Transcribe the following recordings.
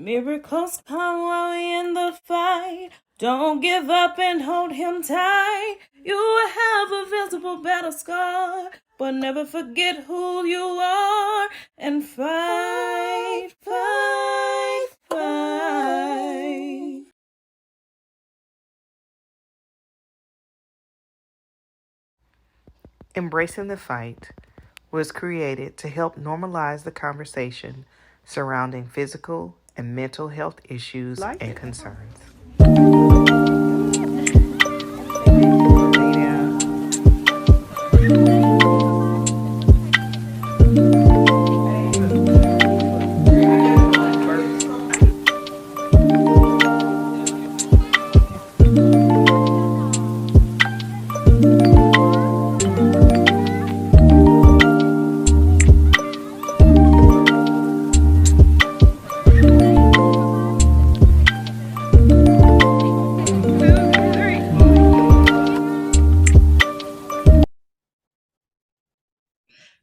Miracles come while we in the fight. Don't give up and hold him tight. You will have a visible battle scar, but never forget who you are and fight, fight, fight. Embracing the Fight was created to help normalize the conversation surrounding physical and mental health issues and concerns.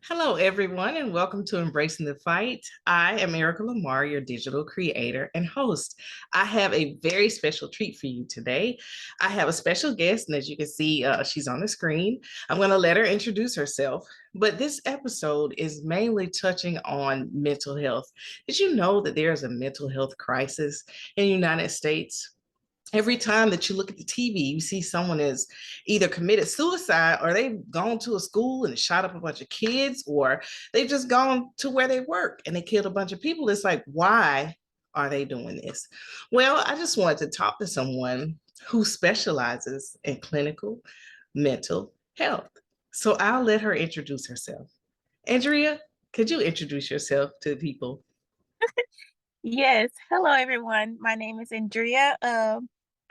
Hello, everyone, and welcome to Embracing the Fight. I am Erica Lamar, your digital creator and host. I have a very special treat for you today. I have a special guest, and as you can see, she's on the screen. I'm going to let her introduce herself. But this episode is mainly touching on mental health. Did you know that there is a mental health crisis in the United States? Every time that you look at the TV, you see someone is either committed suicide or they've gone to a school and shot up a bunch of kids, or they've just gone to where they work and they killed a bunch of people. It's like, why are they doing this? Well, I just wanted to talk to someone who specializes in clinical mental health. So I'll let her introduce herself. Andrea, could you introduce yourself to the people? Yes. Hello, everyone. My name is Andrea.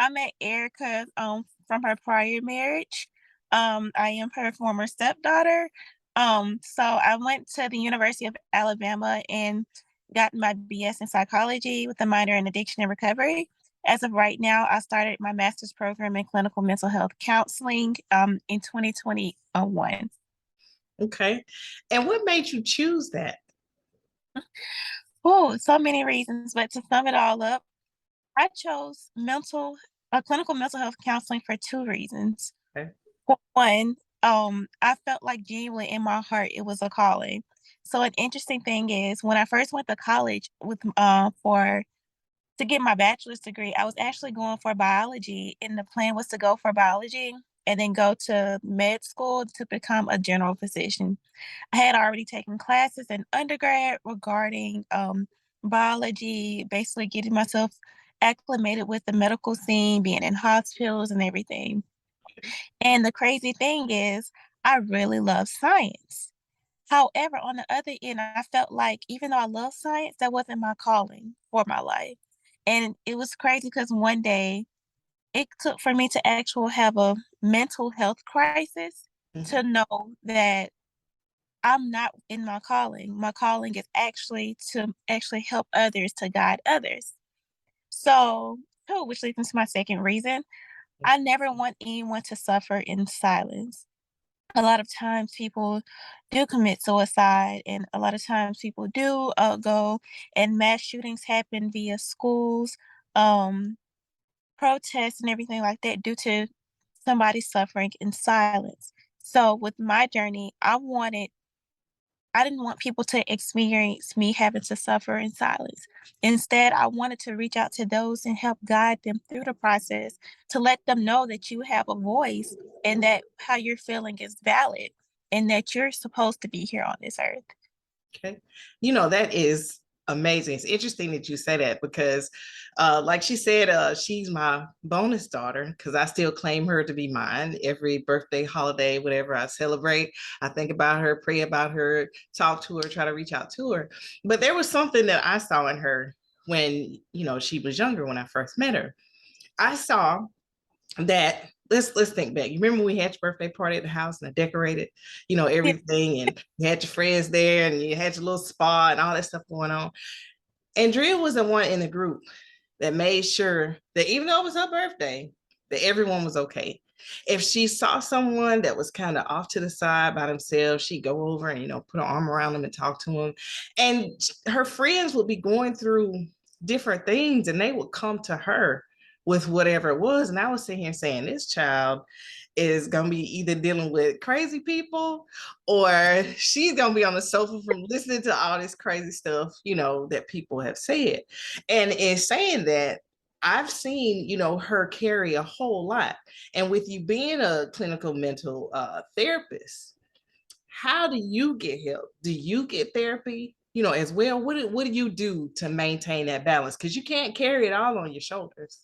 I met Erica from her prior marriage. I am her former stepdaughter. So I went to the University of Alabama and got my BS in psychology with a minor in addiction and recovery. As of right now, I started my master's program in clinical mental health counseling in 2021. Okay. And what made you choose that? Oh, so many reasons, but to sum it all up, I chose clinical mental health counseling for two reasons. Okay. One, I felt like genuinely in my heart it was a calling. So an interesting thing is when I first went to college with for to get my bachelor's degree, I was actually going for biology, and the plan was to go for biology and then go to med school to become a general physician. I had already taken classes in undergrad regarding biology, basically getting myself acclimated with the medical scene, being in hospitals and everything. And the crazy thing is, I really love science. However, on the other end, I felt like even though I love science, that wasn't my calling for my life. And it was crazy because one day it took for me to actually have a mental health crisis to Mhm. know that I'm not in my calling. My calling is actually to actually help others, to guide others. So, oh, which leads into my second reason. I never want anyone to suffer in silence. A lot of times people do commit suicide, and a lot of times people do go and mass shootings happen via schools, um, protests, and everything like that due to somebody suffering in silence. So, with my journey, I didn't want people to experience me having to suffer in silence. Instead, I wanted to reach out to those and help guide them through the process to let them know that you have a voice and that how you're feeling is valid and that you're supposed to be here on this earth. Okay. That is amazing. It's interesting that you say that because, like she said, she's my bonus daughter because I still claim her to be mine. Every birthday, holiday, whatever I celebrate, I think about her, pray about her, talk to her, try to reach out to her. But there was something that I saw in her when, she was younger when I first met her. I saw that let's think back. You remember we had your birthday party at the house and I decorated, Yeah. everything, and you had your friends there and you had your little spa and all that stuff going on. Andrea was the one in the group that made sure that even though it was her birthday, that everyone was okay. If she saw someone that was kind of off to the side by themselves, she'd go over and put her arm around them and talk to them. And her friends would be going through different things, and they would come to her with whatever it was. And I was sitting here saying, this child is going to be either dealing with crazy people, or she's going to be on the sofa from listening to all this crazy stuff, that people have said. And in saying that, I've seen, her carry a whole lot. And with you being a clinical mental therapist, how do you get help? Do you get therapy, as well? What do you do to maintain that balance? Because you can't carry it all on your shoulders.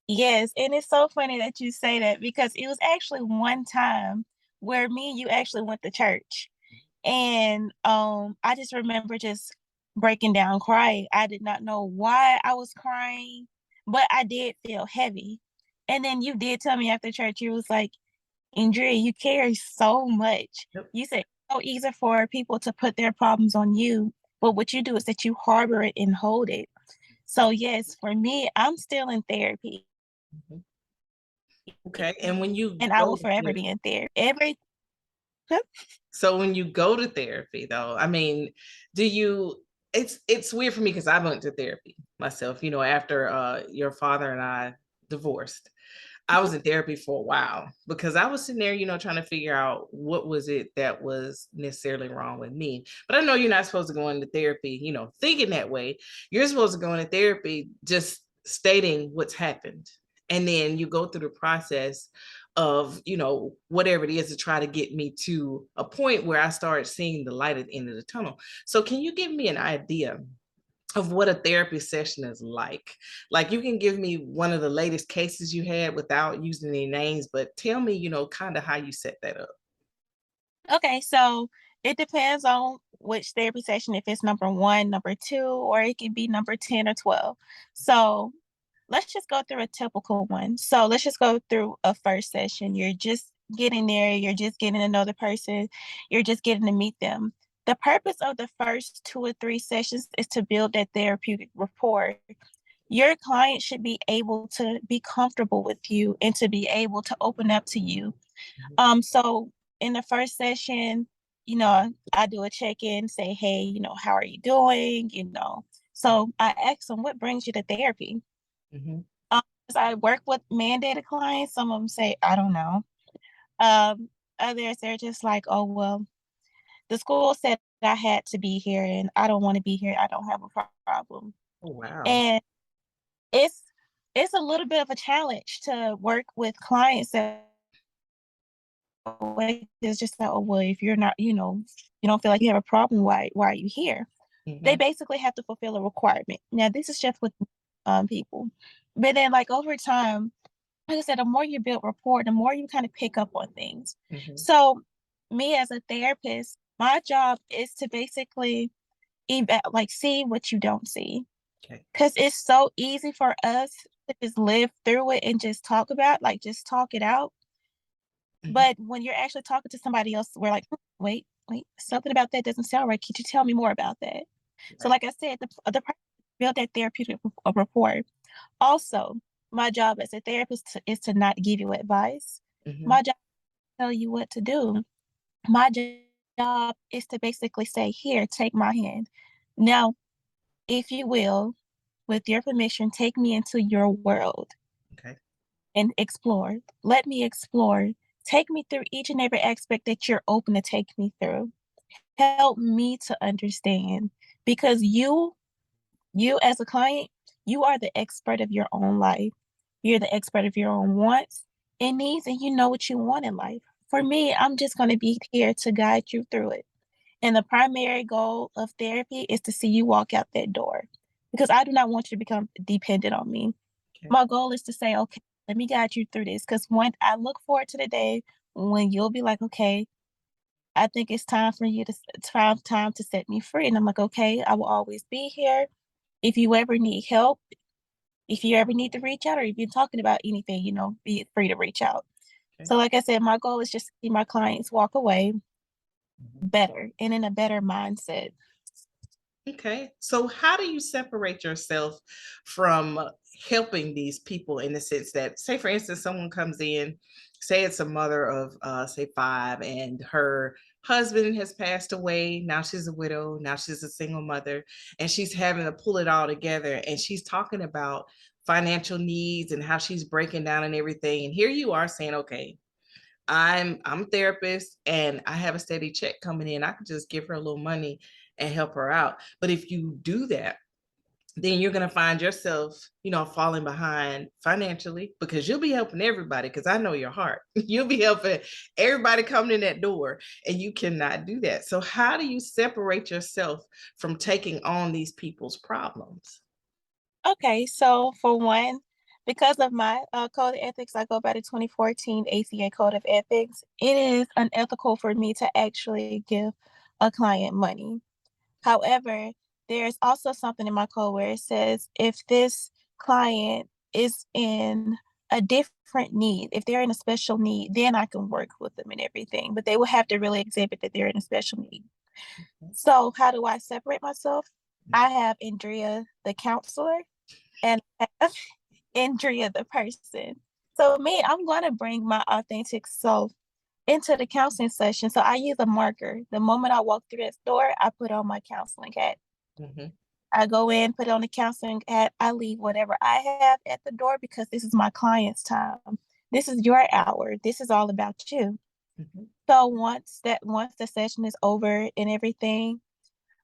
Yes, and it's so funny that you say that because it was actually one time where me and you actually went to church. And I just remember just breaking down crying. I did not know why I was crying, but I did feel heavy. And then you did tell me after church, you was like, Andrea, you carry so much. Yep. You said it's so easy for people to put their problems on you, but what you do is that you harbor it and hold it. So yes, for me, I'm still in therapy. Mm-hmm. Okay. And when you And I go will to forever therapy, be in therapy. so when you go to therapy though, I mean, do you it's weird for me because I went to therapy myself, after your father and I divorced. I was in therapy for a while because I was sitting there, trying to figure out what was it that was necessarily wrong with me. But I know you're not supposed to go into therapy, thinking that way. You're supposed to go into therapy just stating what's happened. And then you go through the process of, whatever it is to try to get me to a point where I start seeing the light at the end of the tunnel. So can you give me an idea of what a therapy session is like? Like, you can give me one of the latest cases you had without using any names, but tell me, kind of how you set that up. Okay, so it depends on which therapy session, if it's number one, number two, or it can be number 10 or 12. So let's just go through a typical one. So let's just go through a first session. You're just getting there, you're just getting to know the person, you're just getting to meet them. The purpose of the first 2 or 3 sessions is to build that therapeutic rapport. Your client should be able to be comfortable with you and to be able to open up to you. So in the first session, I do a check-in, say, hey, how are you doing? So I ask them, what brings you to therapy? Mm-hmm. 'Cause I work with mandated clients. Some of them say, I don't know. Um, Others, they're just like, oh, well, the school said I had to be here and I don't want to be here. I don't have a problem. Oh, wow. And it's it's a little bit of a challenge to work with clients that way. It's just like, oh well, if you're not, you don't feel like you have a problem, why are you here? They Mm-hmm. basically have to fulfill a requirement. Now, this is just with people. But then like over time, like I said, the more you build rapport, the more you kind of pick up on things. Mm-hmm. So me as a therapist, my job is to basically like see what you don't see. Okay. Because it's so easy for us to just live through it and just talk about, like, just talk it out. Mm-hmm. But when you're actually talking to somebody else, we're like, wait, something about that doesn't sound right. Could you tell me more about that? So, Right. like I said, the build that therapeutic rapport. Also, my job as a therapist is to not give you advice. Mm-hmm. My job is to tell you what to do. My job is to basically say, here, take my hand. Now, if you will, with your permission, take me into your world Okay. and explore. Let me explore. Take me through each and every aspect that you're open to take me through. Help me to understand because you as a client, you are the expert of your own life. You're the expert of your own wants and needs, and you know what you want in life. For me, I'm just going to be here to guide you through it. And the primary goal of therapy is to see you walk out that door because I do not want you to become dependent on me. Okay. My goal is to say, okay, let me guide you through this because when I look forward to the day when you'll be like, okay, I think it's time for you to time to set me free. And I'm like, okay, I will always be here. If you ever need help, if you ever need to reach out or if you're talking about anything, be free to reach out. Okay. So, like I said, my goal is just to see my clients walk away Mhm. better and in a better mindset. Okay. So how do you separate yourself from helping these people in the sense that, say, for instance, someone comes in, say it's a mother of, say, 5, and her husband has passed away. Now she's a widow. Now she's a single mother, and she's having to pull it all together. And she's talking about financial needs and how she's breaking down and everything. And here you are saying, okay, I'm a therapist and I have a steady check coming in. I could just give her a little money and help her out. But if you do that, then you're going to find yourself, falling behind financially, because you'll be helping everybody. Because I know your heart. You'll be helping everybody coming in that door, and you cannot do that. So how do you separate yourself from taking on these people's problems? Okay, so for one, because of my code of ethics, I go by the 2014 ACA Code of Ethics. It is unethical for me to actually give a client money. However, there's also something in my code where it says if this client is in a different need, if they're in a special need, then I can work with them and everything. But they will have to really exhibit that they're in a special need. So how do I separate myself? I have Andrea, the counselor, and I have Andrea, the person. So me, I'm going to bring my authentic self into the counseling session. So I use a marker. The moment I walk through that door, I put on my counseling hat. Mm-hmm. I go in, put on the counseling hat. I leave whatever I have at the door because this is my client's time. This is your hour. This is all about you. Mm-hmm. So once the session is over and everything,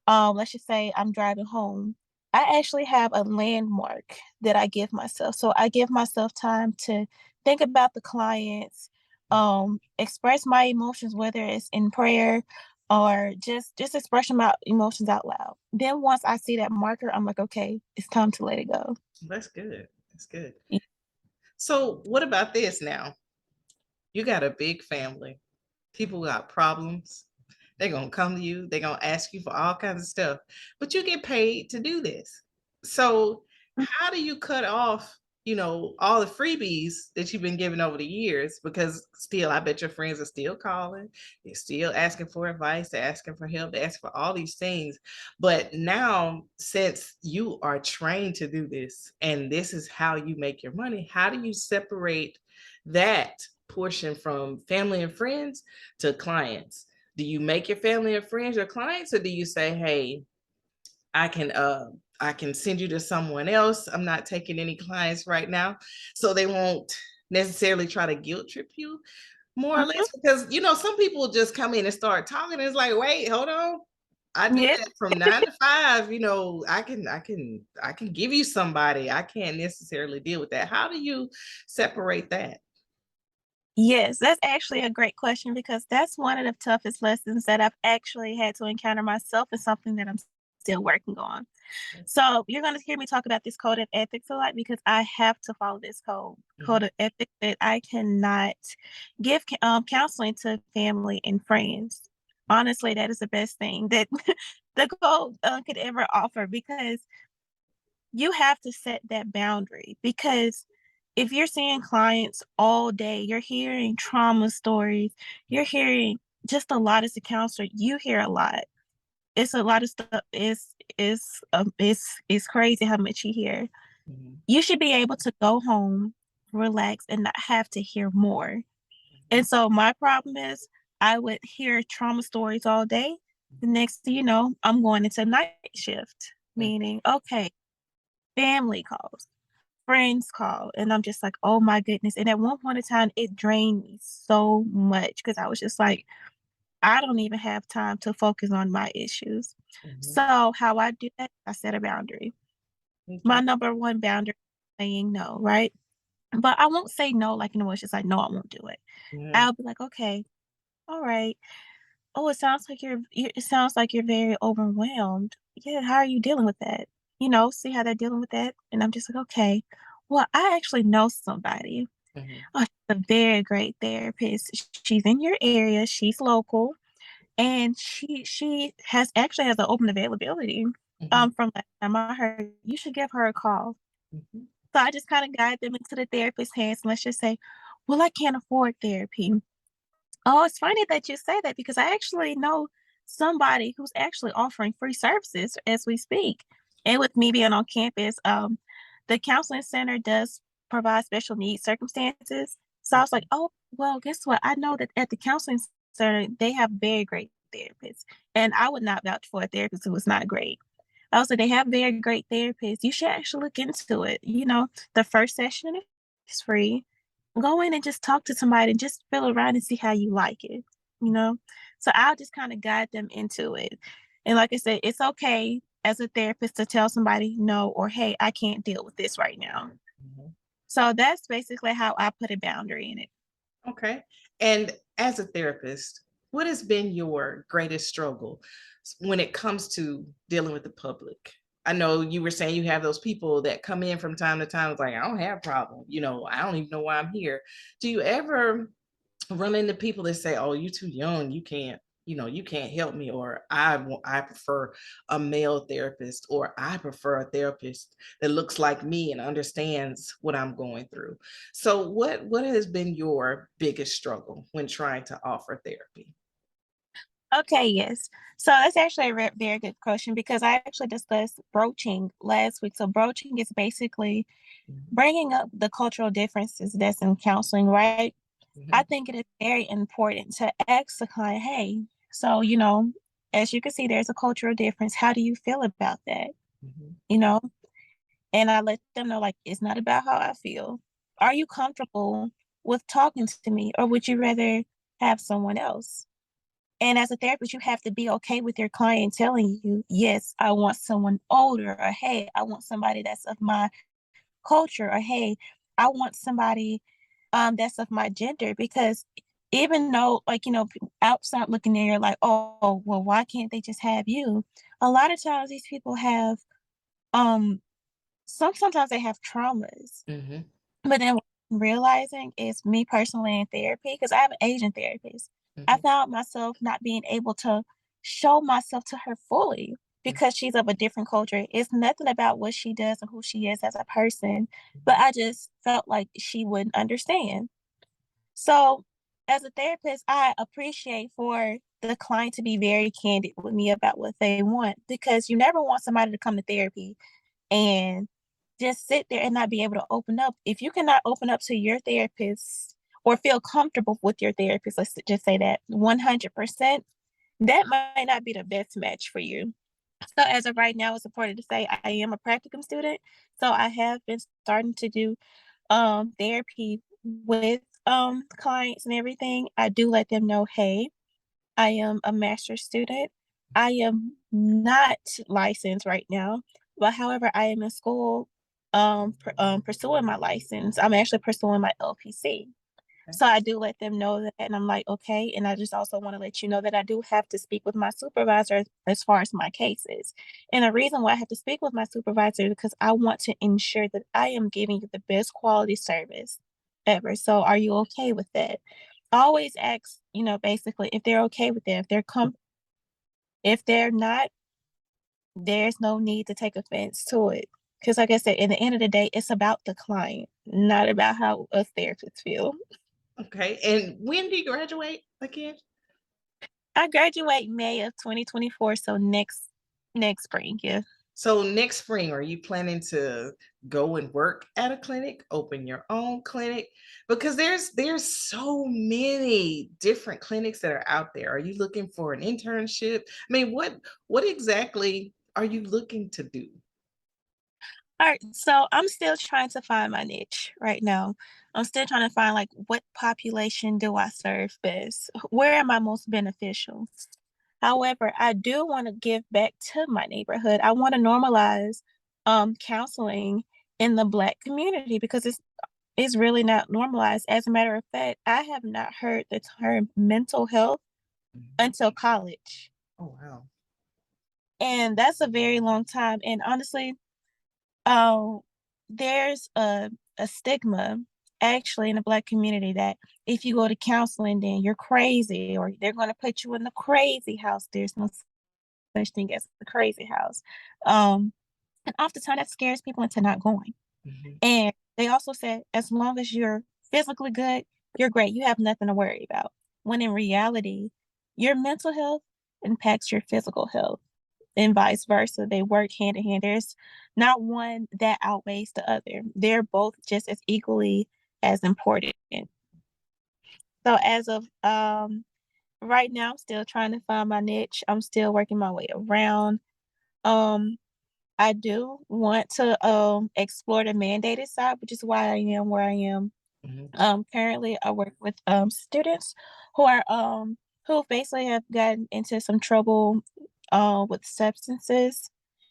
let's just say I'm driving home. I actually have a landmark that I give myself. So I give myself time to think about the clients, express my emotions, whether it's in prayer or just expressing my emotions out loud. Then once I see that marker, I'm like, okay, it's time to let it go. That's good. That's good. So what about this now? You got a big family. People got problems. They're going to come to you. They're going to ask you for all kinds of stuff, but you get paid to do this. So how do you cut off, all the freebies that you've been giving over the years? Because still, I bet your friends are still calling. They're still asking for advice. They're asking for help. They're asking for all these things. But now, since you are trained to do this, and this is how you make your money, how do you separate that portion from family and friends to clients? Do you make your family and friends your clients, or do you say, hey, I can send you to someone else. I'm not taking any clients right now. So they won't necessarily try to guilt trip you, more or Mhm. less, because some people just come in and start talking, and it's like, wait, hold on. I do Yeah. that from 9 to 5. I can give you somebody. I can't necessarily deal with that. How do you separate that? Yes, that's actually a great question because that's one of the toughest lessons that I've actually had to encounter myself and something that I'm still working on. So you're going to hear me talk about this code of ethics a lot because I have to follow this code of ethics that I cannot give counseling to family and friends. Honestly, that is the best thing that the code could ever offer because you have to set that boundary because if you're seeing clients all day, you're hearing trauma stories, you're hearing just a lot as a counselor, you hear a lot. It's a lot of stuff. It's crazy how much you hear. Mhm. You should be able to go home, relax, and not have to hear more. And so my problem is I would hear trauma stories all day. The next thing you know, I'm going into night shift, meaning, okay, family calls, friends call, and I'm just like, oh my goodness. And at one point in time, it drained me so much because I was just like, I don't even have time to focus on my issues. Mhm. So how I do that, I set a boundary. My Okay. number one boundary is saying no, right? But I won't say no like it's just like, no, I won't do it. Mhm. I'll be like, okay, all right. Oh, it sounds like you're very overwhelmed. Yeah, how are you dealing with that? See how they're dealing with that? And I'm just like, okay. Well, I actually know somebody. Mhm. Oh, she's a very great therapist. She's in your area. She's local, and she has an open availability. Mhm. From last time I heard, you should give her a call. Mhm. So I just kind of guide them into the therapist's hands. And let's just say, well, I can't afford therapy. Oh, it's funny that you say that because I actually know somebody who's actually offering free services as we speak. And with me being on campus, the counseling center does provide special needs circumstances. So I was like, oh, well, guess what? I know that at the counseling concerned, they have very great therapists. And I would not vouch for a therapist who was not great. Also, they have very great therapists. You should actually look into it. The first session is free. Go in and just talk to somebody and just feel around and see how you like it, you know? So I'll just kind of guide them into it. And like I said, it's okay as a therapist to tell somebody no, or hey, I can't deal with this right now. Mhm. So that's basically how I put a boundary in it. Okay. And as a therapist, what has been your greatest struggle when it comes to dealing with the public? I know you were saying you have those people that come in from time to time. It's like, I don't have a problem. I don't even know why I'm here. Do you ever run into people that say, "Oh, you too young, you can't help me," or I prefer a male therapist, or I prefer a therapist that looks like me and understands what I'm going through. So what has been your biggest struggle when trying to offer therapy? Okay, yes. So that's actually a very good question because I actually discussed broaching last week. So broaching is basically Mhm, bringing up the cultural differences that's in counseling, right? I mhm, think it is very important to ask the client, hey, so, as you can see, there's a cultural difference. How do you feel about that? mhm, You know, and I let them know, like, it's not about how I feel. Are you comfortable with talking to me, or would you rather have someone else? And as a therapist, you have to be okay with your client telling you, yes, I want someone older, or hey, I want somebody that's of my culture, or hey, I want somebody that's of my gender. Because even though, like, outside looking in, you're like, oh, well, why can't they just have you? A lot of times these people have um sometimes they have traumas. mhm, But then what I'm realizing is me personally in therapy, because I have an Asian therapist, I mhm, found myself not being able to show myself to her fully mhm, because she's of a different culture. It's nothing about what she does or who she is as a person, but mhm. I just felt like she wouldn't understand. So, as a therapist, I appreciate for the client to be very candid with me about what they want, because you never want somebody to come to therapy and just sit there and not be able to open up. If you cannot open up to your therapist or feel comfortable with your therapist, let's just say that 100%, that might not be the best match for you. So, as of right now, it's important to say I am a practicum student. So, I have been starting to do therapy with clients and everything. I do let them know, hey, I am a master's student. I am not licensed right now, but however, I am in school pursuing my license. I'm actually pursuing my LPC. Okay. So I do let them know that, and I'm like, okay. And I just also want to let you know that I do have to speak with my supervisor as far as my cases. And the reason why I have to speak with my supervisor is because I want to ensure that I am giving you the best quality service ever. So are you okay with that? I always ask, basically if they're okay with that. If they're not, there's no need to take offense to it. Because like I said, in the end of the day, it's about the client, not about how us therapists feel. Okay. And when do you graduate again? I graduate May of 2024, so next spring, yeah. So next spring, are you planning to go and work at a clinic, open your own clinic? Because there's so many different clinics that are out there. Are you looking for an internship? I mean, what exactly are you looking to do? All right, so I'm still trying to find my niche right now. I'm still trying to find like what population do I serve best? Where am I most beneficial? However, I do want to give back to my neighborhood. I want to normalize counseling in the Black community because it's really not normalized. As a matter of fact, I have not heard the term mental health Mhm. until college. Oh wow. And that's a very long time. And honestly, oh, there's a stigma actually in the Black community that if you go to counseling, then you're crazy, or they're going to put you in the crazy house. There's no such thing as the crazy house. Um, and oftentimes that scares people into not going. Mhm. And they also said, as long as you're physically good, you're great. You have nothing to worry about. When in reality, your mental health impacts your physical health and vice versa. They work hand in hand. There's not one that outweighs the other. They're both just as equally as important. So as of right now I'm still trying to find my niche. I'm still working my way around. Um, I do want to explore the mandated side, which is why I am where I am. Mhm. Currently I work with students who are who basically have gotten into some trouble with substances.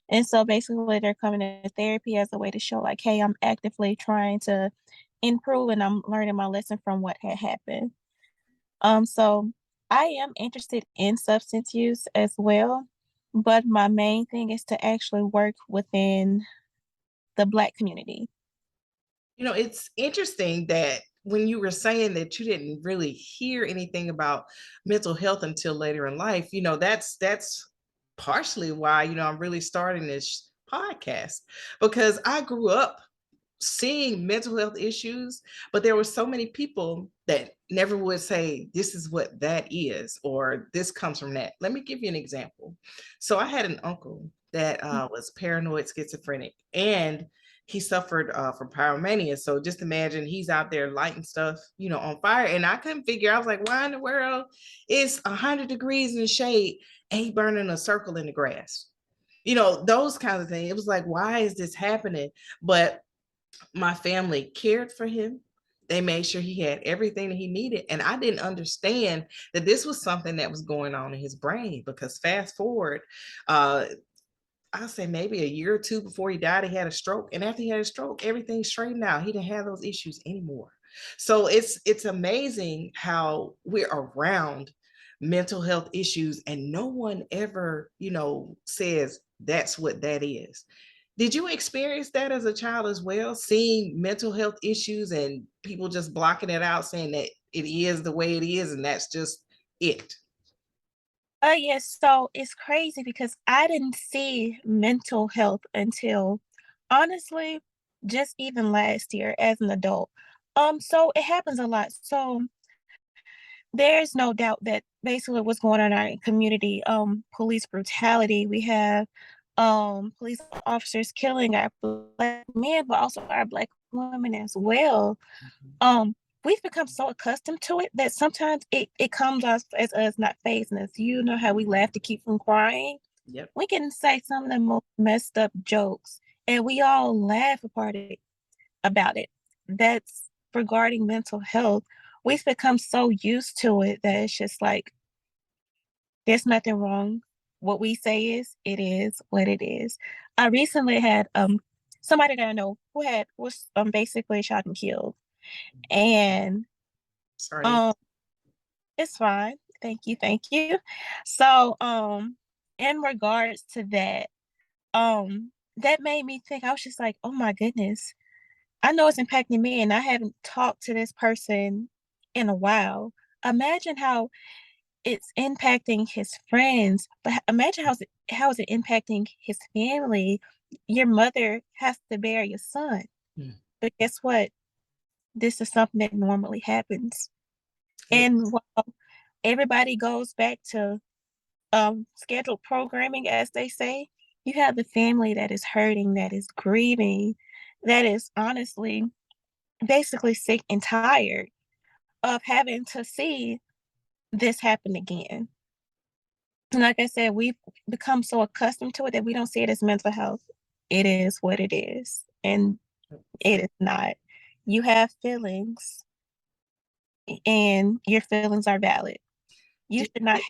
And so basically they're coming to therapy as a way to show like, hey, I'm actively trying to improve and I'm learning my lesson from what had happened. So I am interested in substance use as well, but my main thing is to actually work within the Black community. You know, it's interesting that when you were saying that you didn't really hear anything about mental health until later in life, you know, that's partially why, you know, I'm really starting this podcast because I grew up seeing mental health issues, but there were so many people that never would say, this is what that is, or this comes from that. Let me give you an example. So I had an uncle that was paranoid schizophrenic, and he suffered from pyromania. So just imagine he's out there lighting stuff, you know, on fire. And I couldn't figure, I was like, why in the world it's 100 degrees in the shade and he burning a circle in the grass? You know, those kinds of things. It was like, why is this happening? But my family cared for him. They made sure he had everything that he needed. And I didn't understand that this was something that was going on in his brain because fast forward, uh, I'll say maybe a year or two before he died, he had a stroke. And after he had a stroke, everything straightened out. He didn't have those issues anymore. So it's amazing how we're around mental health issues and no one ever, you know, says that's what that is. Did you experience that as a child as well, seeing mental health issues and people just blocking it out, saying that it is the way it is and that's just it? Yes, so it's crazy because I didn't see mental health until honestly just even last year as an adult. So it happens a lot. So there's no doubt that basically what's going on in our community, police brutality, we have police officers killing our Black men, but also our Black women as well. Mhm. We've become so accustomed to it that sometimes it comes off as us not phasing us. You know how we laugh to keep from crying? Yep. We can say some of the most messed up jokes and we all laugh about it. That's regarding mental health. We've become so used to it that it's just like there's nothing wrong. What we say is it is what it is. I recently had somebody that I know who had was basically shot and killed. And Sorry. um it's fine. Thank you, thank you. So in regards to that, that made me think, I was just like, oh my goodness, I know it's impacting me and I haven't talked to this person in a while. Imagine how it's impacting his friends, but imagine how is it impacting his family? Your mother has to bury your son. Mm. But guess what? This is something that normally happens. It, And while everybody goes back to scheduled programming, as they say, you have the family that is hurting, that is grieving, that is honestly basically sick and tired of having to see this happen again. And like I said, we've become so accustomed to it that we don't see it as mental health. It is what it is, and it is not. You have feelings, and your feelings are valid. You do, should not,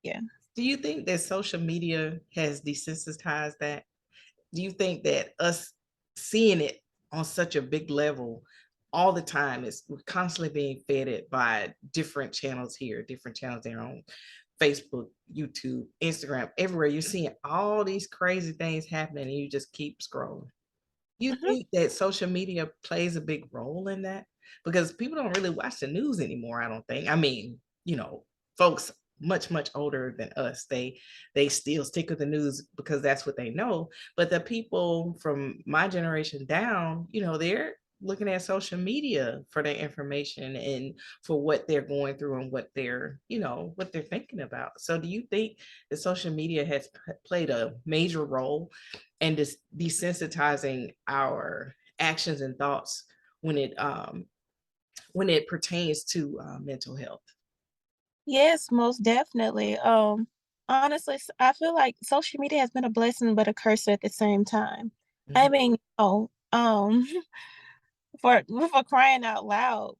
yeah. do you think that social media has desensitized that? Do you think that us seeing it on such a big level all the time is we're constantly being fed it by different channels here, different channels there on Facebook, YouTube, Instagram, everywhere. You're seeing all these crazy things happening and you just keep scrolling. You Mhm. think that social media plays a big role in that? Because people don't really watch the news anymore, I don't think. I mean, you know, folks much older than us, they still stick with the news because that's what they know. But the people from my generation down, you know, they're looking at social media for their information and for what they're going through and what they're, you know, what they're thinking about. So do you think that social media has played a major role and just desensitizing our actions and thoughts when it pertains to mental health? Yes, most definitely. Honestly, I feel like social media has been a blessing but a curse at the same time. I Mhm. mean, for crying out loud,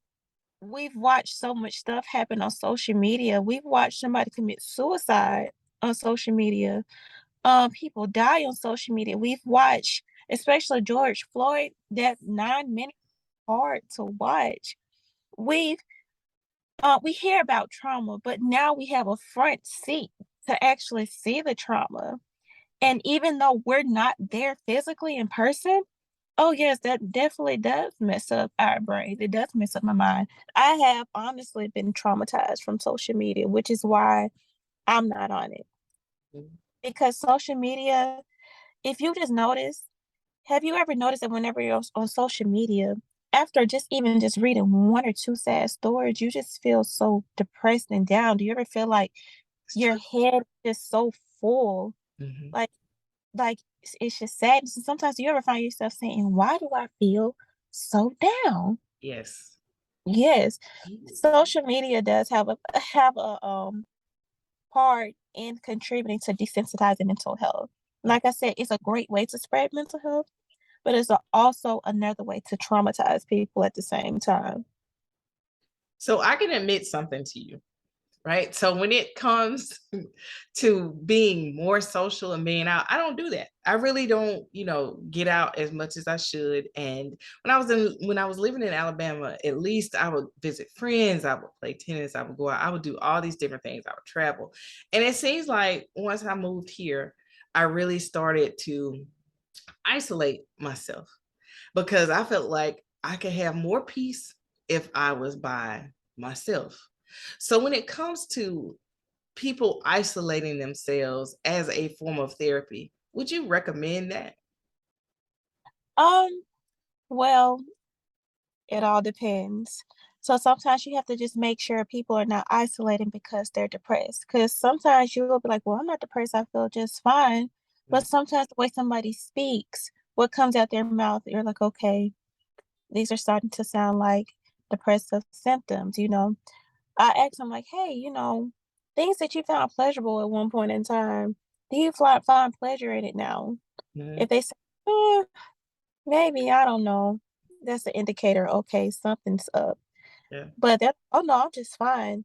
we've watched so much stuff happen on social media. We've watched somebody commit suicide on social media. People die on social media. We've watched, especially George Floyd, that 9 minute hard to watch. We've we hear about trauma, but now we have a front seat to actually see the trauma. And even though we're not there physically in person, oh yes, that definitely does mess up our brains. It does mess up my mind. I have honestly been traumatized from social media, which is why I'm not on it. Mhm. Because social media, if you just notice, have you ever noticed that whenever you're on social media, after just even just reading one or two sad stories, you just feel so depressed and down? Do you ever feel like It's your true. head is so full? Mhm. Like it's just sad. And sometimes you ever find yourself saying, "Why do I feel so down?" Yes. Yes, social media does have a part in contributing to desensitizing mental health. Like I said, it's a great way to spread mental health, but it's also another way to traumatize people at the same time. So I can admit something to you, right? So when it comes to being more social and being out, I don't do that. I really don't, get out as much as I should. And when I was living in Alabama, at least I would visit friends, I would play tennis, I would go out, I would do all these different things, I would travel. And it seems like once I moved here, I really started to isolate myself because I felt like I could have more peace if I was by myself. So when it comes to people isolating themselves as a form of therapy, would you recommend that? Um, well, it all depends. So sometimes you have to just make sure people are not isolating because they're depressed. Because sometimes you will be like, well, I'm not depressed. I feel just fine. But sometimes the way somebody speaks, what comes out their mouth, you're like, okay, these are starting to sound like depressive symptoms. I asked them like, hey, things that you found pleasurable at one point in time, do you find pleasure in it now? Mhm. If they say, "Eh, maybe, I don't know," that's an indicator, okay, something's up. Yeah. But that, oh no, I'm just fine.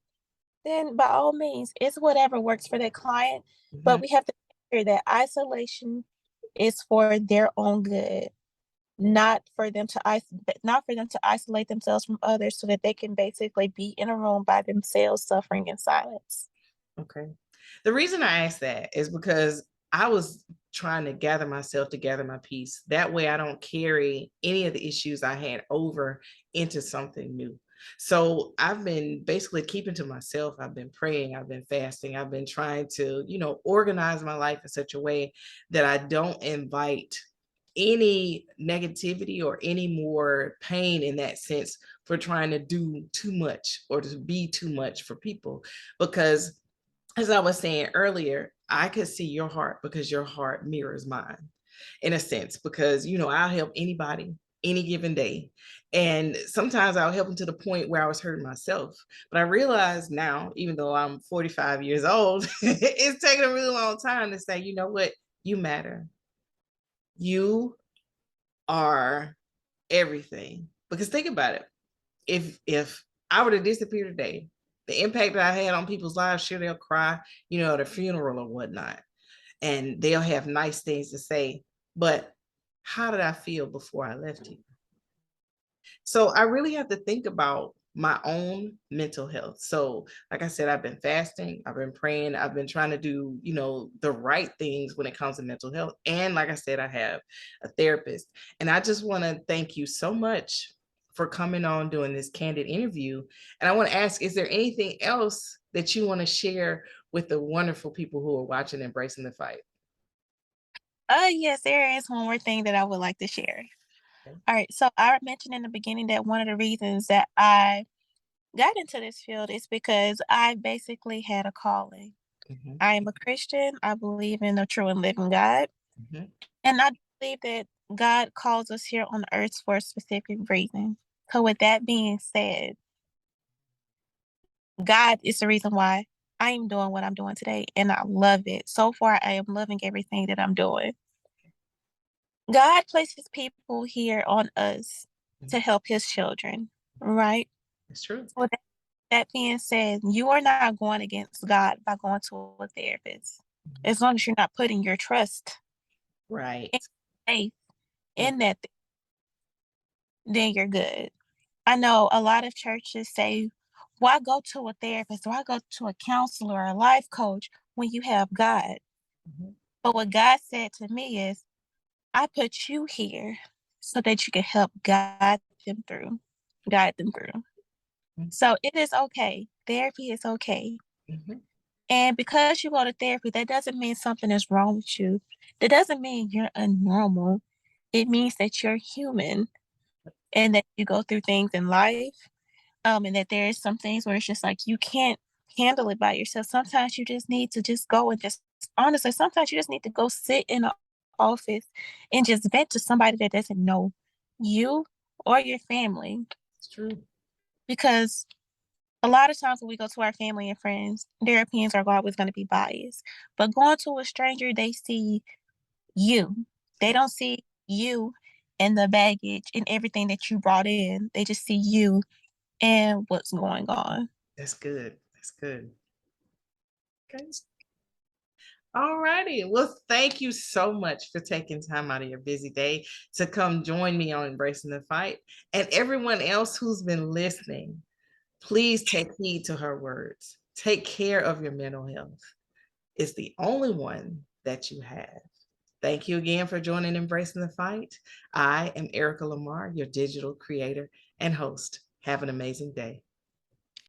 Then by all means, it's whatever works for that client. But Mhm. we have to make sure that isolation is for their own good, not for them to isolate themselves from others so that they can basically be in a room by themselves suffering in silence. Okay. The reason I asked that is because I was trying to gather myself to gather my peace. That way I don't carry any of the issues I had over into something new. So I've been basically keeping to myself. I've been praying, I've been fasting, I've been trying to, organize my life in such a way that I don't invite any negativity or any more pain in that sense for trying to do too much or to be too much for people because as I was saying earlier, I could see your heart because your heart mirrors mine in a sense, because, I'll help anybody any given day. And sometimes I'll help them to the point where I was hurting myself. But I realize now, even though I'm 45 years old, it's taken a really long time to say, you know what? You matter. You are everything. Because think about it. If I were to disappear today, the impact that I had on people's lives, sure they'll cry, at a funeral or whatnot, and they'll have nice things to say. But how did I feel before I left here? So I really have to think about my own mental health. So, like I said, I've been fasting, I've been praying, I've been trying to do, the right things when it comes to mental health. And like I said, I have a therapist. And I just want to thank you so much for coming on doing this candid interview. And I want to ask, is there anything else that you want to share with the wonderful people who are watching Embracing the Fight? Yes, there is one more thing that I would like to share. Okay. All right, so I mentioned in the beginning that one of the reasons that I got into this field is because I basically had a calling. Mhm, I am a Christian. I believe in a true and living God. mhm. And I believe that God calls us here on earth for a specific reason. So, with that being said, God is the reason why I am doing what I'm doing today, and I love it. So far, I am loving everything that I'm doing. God places people here on us to help his children, right? It's true. So with that being said, you are not going against God by going to a therapist. As long as you're not putting your trust Right. and faith Mm. in that, then you're good. I know a lot of churches say, why go to a therapist? Why go to a counselor or a life coach when you have God? Mhm. But what God said to me is, I put you here so that you can help them through, guide them through. Mhm. So it is okay. Therapy is okay. Mhm. And because you go to therapy, that doesn't mean something is wrong with you. That doesn't mean you're unnormal. It means that you're human and that you go through things in life. And that there is some things where it's just like you can't handle it by yourself. Sometimes you just need to just go and just honestly, sometimes you just need to go sit in an office and just vent to somebody that doesn't know you or your family. It's true. Because a lot of times when we go to our family and friends, their opinions are always going to be biased. But going to a stranger, they see you. They don't see you and the baggage and everything that you brought in. They just see you and what's going on. That's good. That's good. Okay. All righty. Well, thank you so much for taking time out of your busy day to come join me on Embracing the Fight. And everyone else who's been listening, please take heed to her words. Take care of your mental health. It's the only one that you have. Thank you again for joining Embracing the Fight. I am Erica Lamar, your digital creator and host. Have an amazing day.